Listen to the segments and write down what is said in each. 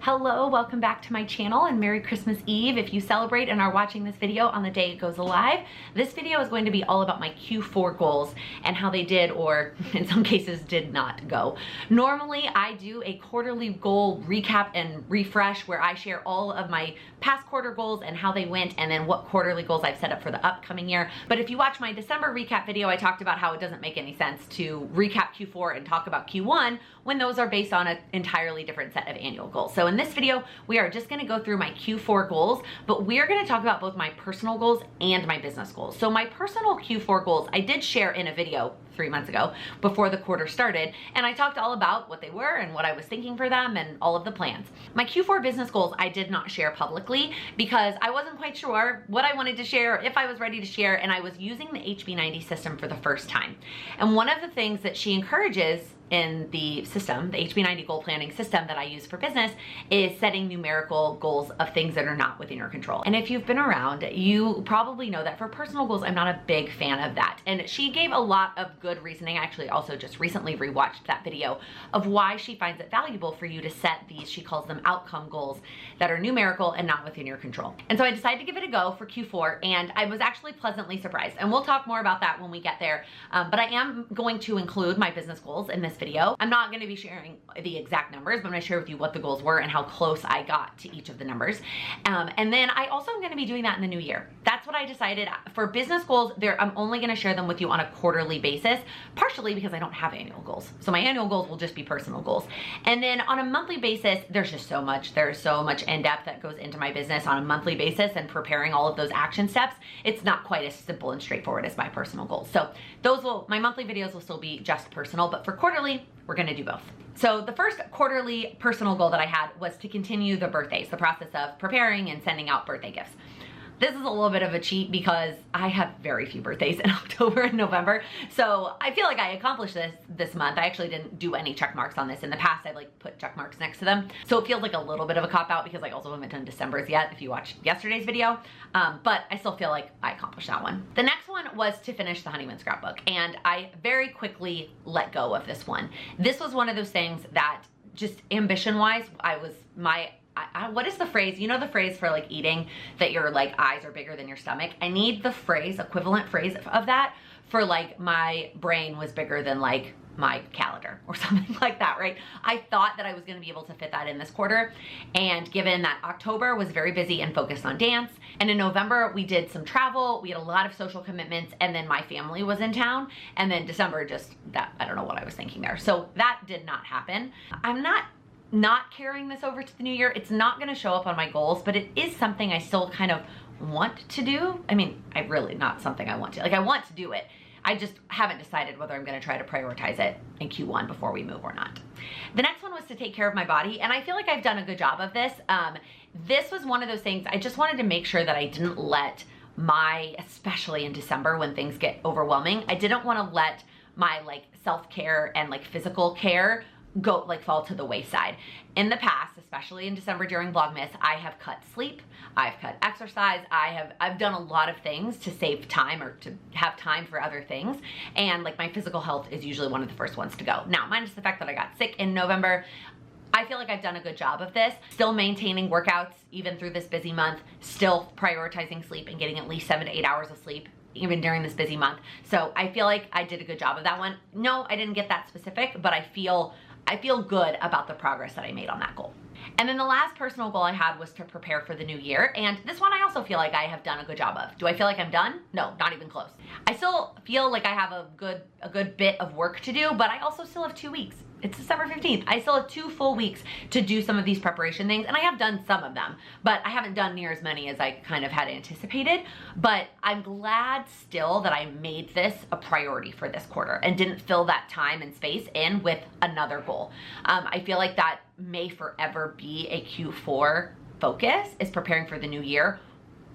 Hello, welcome back to my channel and Merry Christmas Eve. If you celebrate and are watching this video on the day it goes live, this video is going to be all about my Q4 goals and how they did, or in some cases did not go. Normally I do a quarterly goal recap and refresh where I share all of my past quarter goals and how they went and then what quarterly goals I've set up for the upcoming year. But if you watch my December recap video, I talked about how it doesn't make any sense to recap Q4 and talk about Q1 when those are based on an entirely different set of annual goals. So in this video, we are just gonna go through my Q4 goals, but we're gonna talk about both my personal goals and my business goals. So my personal Q4 goals, I did share in a video 3 months ago before the quarter started, and I talked all about what they were and what I was thinking for them and all of the plans. My Q4 business goals I did not share publicly because I wasn't quite sure what I wanted to share, if I was ready to share, and I was using the HB90 system for the first time. And one of the things that she encourages in the system, the HB90 goal planning system that I use for business, is setting numerical goals of things that are not within your control. And if you've been around, you probably know that for personal goals, I'm not a big fan of that. And she gave a lot of good reasoning. I actually also just recently rewatched that video of why she finds it valuable for you to set these, she calls them outcome goals, that are numerical and not within your control. And so I decided to give it a go for Q4, and I was actually pleasantly surprised. And we'll talk more about that when we get there. But I am going to include my business goals in this video. I'm not going to be sharing the exact numbers, but I'm going to share with you what the goals were and how close I got to each of the numbers. And then I also am going to be doing that in the new year. That's what I decided. For business goals, I'm only going to share them with you on a quarterly basis, partially because I don't have annual goals. So my annual goals will just be personal goals. And then on a monthly basis, there's just so much. There's so much in-depth that goes into my business on a monthly basis and preparing all of those action steps. It's not quite as simple and straightforward as my personal goals. So my monthly videos will still be just personal, but for quarterly, we're gonna do both. So the first quarterly personal goal that I had was to continue the birthdays, the process of preparing and sending out birthday gifts. This is a little bit of a cheat because I have very few birthdays in October and November. So I feel like I accomplished this month. I actually didn't do any check marks on this. In the past, I've like put check marks next to them. So it feels like a little bit of a cop out because I also haven't done December's yet if you watched yesterday's video. But I still feel like I accomplished that one. The next one was to finish the honeymoon scrapbook. And I very quickly let go of this one. This was one of those things that just ambition wise, what is the phrase? You know the phrase for like eating that your like eyes are bigger than your stomach? I need the phrase, equivalent phrase of that for like my brain was bigger than like my calendar or something like that, right? I thought that I was gonna be able to fit that in this quarter. And given that October was very busy and focused on dance, and in November we did some travel, we had a lot of social commitments, and then my family was in town, and then December just, I don't know what I was thinking there. So that did not happen. I'm not carrying this over to the new year. It's not gonna show up on my goals, but it is something I still kind of want to do. I mean, I really not something I want to, like I want to do it. I just haven't decided whether I'm gonna try to prioritize it in Q1 before we move or not. The next one was to take care of my body, and I feel like I've done a good job of this. This was one of those things, I just wanted to make sure that I didn't let especially in December when things get overwhelming, I didn't wanna let my like self-care and like physical care fall to the wayside. In the past, especially in December during Vlogmas, I have cut sleep, I've cut exercise, I've done a lot of things to save time or to have time for other things, and like my physical health is usually one of the first ones to go. Now, minus the fact that I got sick in November, I feel like I've done a good job of this, still maintaining workouts even through this busy month, still prioritizing sleep and getting at least 7 to 8 hours of sleep even during this busy month. So I feel like I did a good job of that one. No, I didn't get that specific, but I feel good about the progress that I made on that goal. And then the last personal goal I had was to prepare for the new year. And this one I also feel like I have done a good job of. Do I feel like I'm done? No, not even close. I still feel like I have a good bit of work to do, but I also still have 2 weeks. It's December 15th. I still have 2 full weeks to do some of these preparation things, and I have done some of them, but I haven't done near as many as I kind of had anticipated. But I'm glad still that I made this a priority for this quarter and didn't fill that time and space in with another goal. I feel like that may forever be a Q4 focus, is preparing for the new year.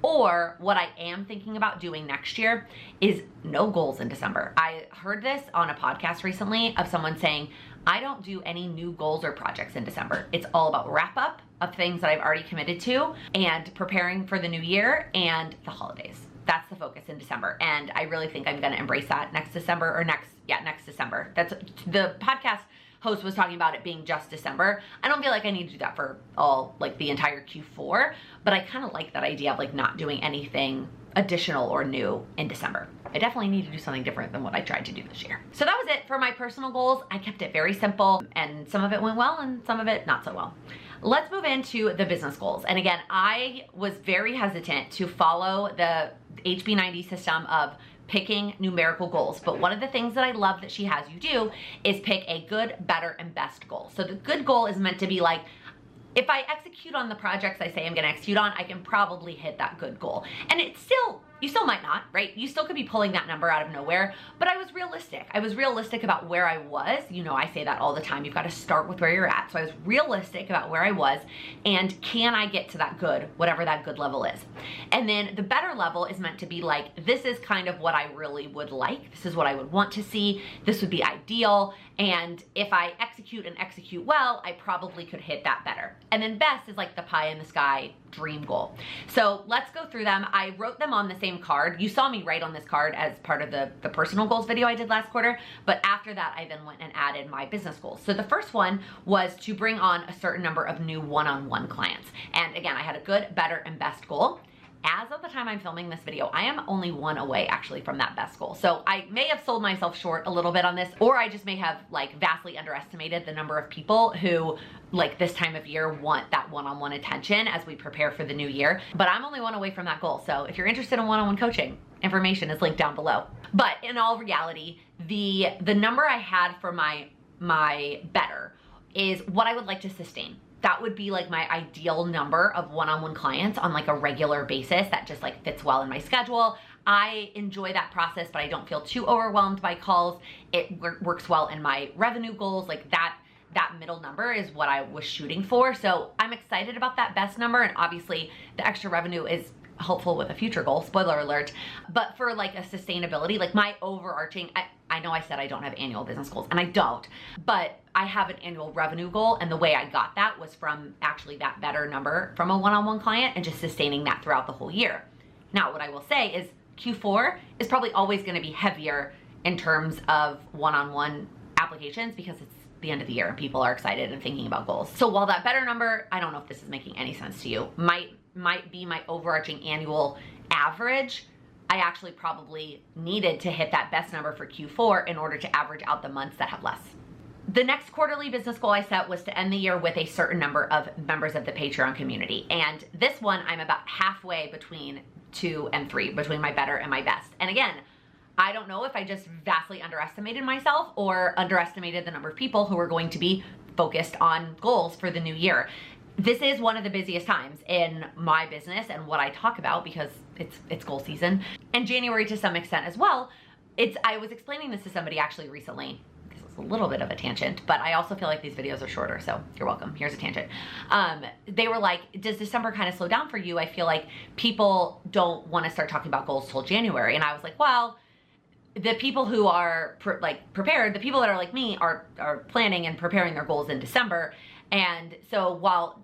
Or what I am thinking about doing next year is no goals in December. I heard this on a podcast recently of someone saying, I don't do any new goals or projects in December. It's all about wrap up of things that I've already committed to and preparing for the new year and the holidays. That's the focus in December. And I really think I'm gonna embrace that next December. That's the podcast host was talking about it being just December. I don't feel like I need to do that for all, like the entire Q4, but I kind of like that idea of like not doing anything additional or new in December. I definitely need to do something different than what I tried to do this year. So that was it for my personal goals. I kept it very simple, and some of it went well and some of it not so well. Let's move into the business goals. And again, I was very hesitant to follow the HB90 system of picking numerical goals. But one of the things that I love that she has you do is pick a good, better, and best goal. So the good goal is meant to be like, if I execute on the projects I say I'm gonna execute on, I can probably hit that good goal. And it's still, you still might not, right? You still could be pulling that number out of nowhere, but I was realistic. I was realistic about where I was. You know, I say that all the time. You've got to start with where you're at. So I was realistic about where I was and can I get to that good, whatever that good level is. And then the better level is meant to be like, this is kind of what I really would like. This is what I would want to see. This would be ideal. And if I execute and execute well, I probably could hit that better. And then best is like the pie in the sky dream goal. So let's go through them. I wrote them on the same card. You saw me write on this card as part of the personal goals video I did last quarter, but after that I then went and added my business goals. So the first one was to bring on a certain number of new one-on-one clients. And again, I had a good, better, and best goal. As of the time I'm filming this video, I am only one away actually from that best goal. So I may have sold myself short a little bit on this, or I just may have like vastly underestimated the number of people who like this time of year want that one-on-one attention as we prepare for the new year. But I'm only one away from that goal. So if you're interested in one-on-one coaching, information is linked down below. But in all reality, the number I had for my better is what I would like to sustain. That would be like my ideal number of one-on-one clients on like a regular basis that just like fits well in my schedule. I enjoy that process, but I don't feel too overwhelmed by calls. It works well in my revenue goals. Like that middle number is what I was shooting for. So I'm excited about that best number. And obviously the extra revenue is helpful with a future goal, spoiler alert. But for like a sustainability, like my overarching, I know I said I don't have annual business goals, and I don't, but I have an annual revenue goal, and the way I got that was from actually that better number from a one-on-one client and just sustaining that throughout the whole year. Now, what I will say is Q4 is probably always gonna be heavier in terms of one-on-one applications because it's the end of the year and people are excited and thinking about goals. So while that better number, I don't know if this is making any sense to you, might be my overarching annual average, I actually probably needed to hit that best number for Q4 in order to average out the months that have less. The next quarterly business goal I set was to end the year with a certain number of members of the Patreon community. And this one, I'm about halfway between 2 and 3, between my better and my best. And again, I don't know if I just vastly underestimated myself or underestimated the number of people who are going to be focused on goals for the new year. This is one of the busiest times in my business and what I talk about because it's goal season, and January to some extent as well. I was explaining this to somebody actually recently. This is a little bit of a tangent, but I also feel like these videos are shorter, so you're welcome. Here's a tangent. They were like, does December kind of slow down for you? I feel like people don't want to start talking about goals till January. And I was like, well, the people who are prepared, the people that are like me are planning and preparing their goals in December. And so while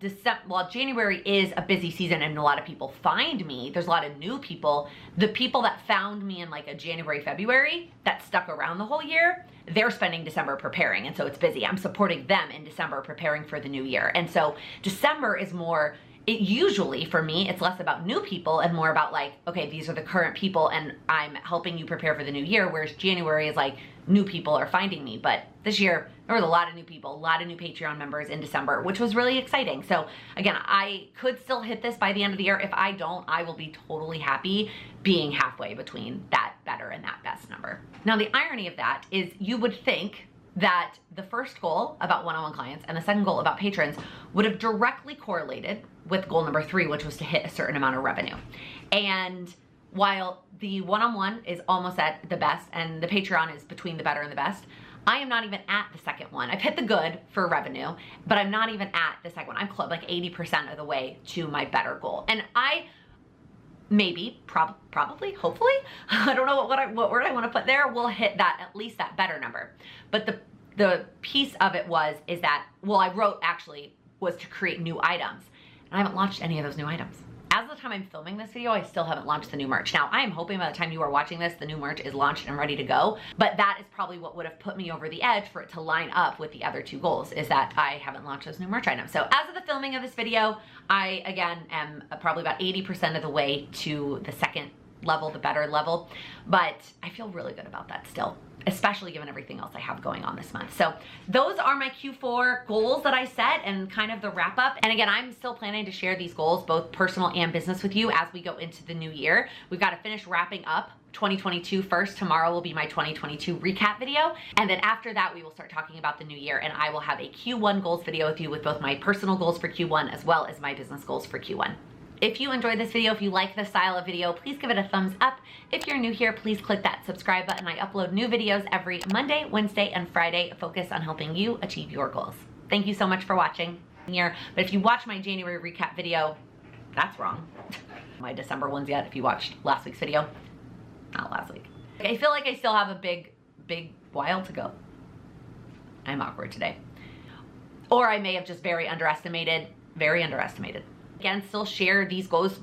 January is a busy season and a lot of people find me, there's a lot of new people, the people that found me in like a January, February that stuck around the whole year, they're spending December preparing. And so it's busy. I'm supporting them in December preparing for the new year. And so December is more, usually for me, it's less about new people and more about like, okay, these are the current people and I'm helping you prepare for the new year. Whereas January is like new people are finding me. But this year there was a lot of new people, a lot of new Patreon members in December, which was really exciting. So again, I could still hit this by the end of the year. If I don't, I will be totally happy being halfway between that better and that best number. Now, the irony of that is you would think that the first goal about one-on-one clients and the second goal about patrons would have directly correlated with goal number 3, which was to hit a certain amount of revenue. And while the one-on-one is almost at the best and the Patreon is between the better and the best, I am not even at the second one. I've hit the good for revenue, but I'm not even at the second one. I'm close, like 80% of the way to my better goal. And I maybe, probably, hopefully, I don't know what word I want to put there, will hit that, at least that better number. But the piece of it is that, well, I wrote actually was to create new items. And I haven't launched any of those new items. As of the time I'm filming this video, I still haven't launched the new merch. Now, I am hoping by the time you are watching this, the new merch is launched and ready to go, but that is probably what would have put me over the edge for it to line up with the other two goals, is that I haven't launched those new merch items. So as of the filming of this video, I, again, am probably about 80% of the way to the second level, the better level, but I feel really good about that still, especially given everything else I have going on this month. So those are my Q4 goals that I set and kind of the wrap up. And again, I'm still planning to share these goals, both personal and business, with you as we go into the new year. We've got to finish wrapping up 2022 first. Tomorrow will be my 2022 recap video. And then after that, we will start talking about the new year, and I will have a Q1 goals video with you with both my personal goals for Q1 as well as my business goals for Q1. If you enjoyed this video, if you like this style of video, please give it a thumbs up. If you're new here, please click that subscribe button. I upload new videos every Monday, Wednesday, and Friday focused on helping you achieve your goals. Thank you so much for watching here. But if you watch my January recap video, that's wrong. My December ones yet, if you watched last week's video. Not last week. I feel like I still have a big while to go. I'm awkward today. Or I may have just very underestimated. Again, still share these goals